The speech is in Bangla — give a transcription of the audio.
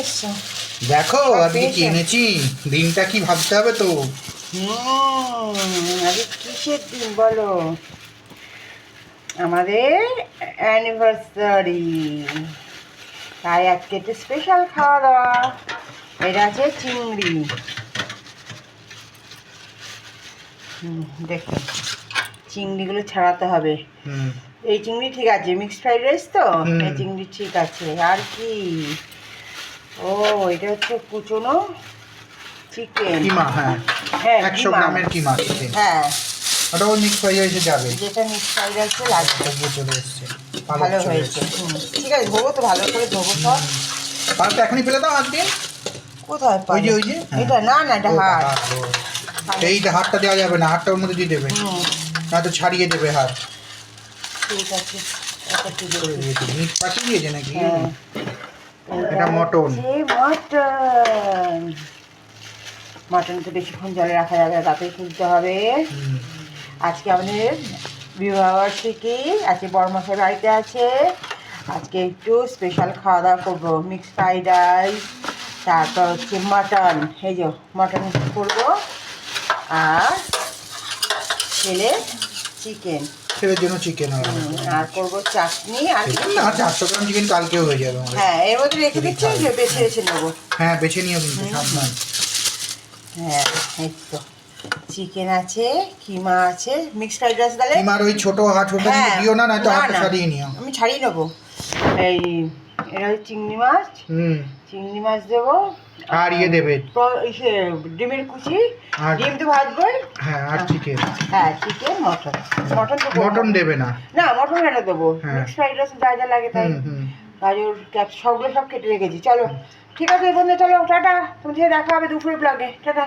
এসছো? দেখো আজকে কি এনেছি, দিনটা কি ভাবতে হবে তো। আজকে কিসের দিন বলো? আমাদের অ্যানিভার্সারি, তাই আজকে একটু স্পেশাল খাওয়া দাওয়া। এটা আছে চিংড়ি। দেখো, চিংড়িগুলো ছাড়াতে হবে। হুম এই চিংড়ি ঠিক আছে, মিক্সড ফ্রাইড রাইস তো, হুম। এই চিংড়ি ঠিক আছে। আর কি? ও, এটা হচ্ছে কুচনো চিকেন। কিমা, হ্যাঁ হ্যাঁ, 100 গ্রামের কিমা চিকেন। হ্যাঁ, ওটা ওই মিক্স ফ্রাইড রাইসে যাবে। যেটা মিক্স ফ্রাইড রাইসে লাগবে। দিয়ে চলে এসছে, ভালো হয়েছে। ঠিক আছে, ধোবো তো, ভালো করে ধোবো সব। পালটা এখনই ফেলে দাও হাত দিয়ে। কোথায় ওই যে পাবে? ওই যে এটা না, না, এটা হাত। এইটা হাতটা দেওয়া যাবে না, হাতটা ওর মধ্যে দিয়ে দেবে, নয়তো ছাড়িয়ে দেবে হাত। ঠিক আছে, এটা কি করে দেখি? দিয়েছে, মিট পাঠিয়ে দিয়েছে নাকি? হ্যাঁ, এটা মটন। মটন। মটন তো বেশিক্ষণ জলে রাখা যাবে না, তাতেই তুলতে হবে। হুম। আজকে আমাদের বিবাহবার্ষিকী, আজকে বড়মশাই বাড়িতে আছে। আজকে একটু স্পেশাল খাওয়া দাওয়া করবো, মিক্স ফ্রাইড রাইস, তারপর হচ্ছে মাটন, এই যে মাটন করবো, আর ছেলে চিকেন, ছেলের জন্য চিকেন আর করবো চাটনি। আর না, 400 গ্রাম চিকেন কালকেও হয়ে যাবে আমাদের। হ্যাঁ, এর মধ্যে রেখে দিচ্ছি, যে বেছে বেছে নেবো। হ্যাঁ বেছে নিও কিন্তু সাবধান। হ্যাঁ, এই তো চিকেন আছে, কিমা আছে, মিক্সড ফ্রাইড রাইস তাহলে। কিমার ওই ছোট ছোটটা কিন্তু দিও না, নয়তো হাতটা ছাড়িয়ে নিও। আমি ছাড়িয়ে নেবো। এই, এটা হচ্ছে চিংড়ি মাছ। হুম। চিংড়ি মাছ দেবো। আর ইয়ে দেবে। ডিমের কুচি, আর ডিম তো ভাজবোই। হ্যাঁ, আর চিকেন। হ্যাঁ, চিকেন, মটন। মটন তো মটন দেবে না। না, মটন কেন দেবো? হ্যাঁ। মিক্সড ফ্রাইড রাইস যা যা লাগে তাই। গাজর, সবগুলো সব কেটে রেখেছি। চলো, ঠিক আছে বন্ধু, চলো টাটা। তোমার সাথে দেখা হবে দুপুরে ব্লগে। টাটা।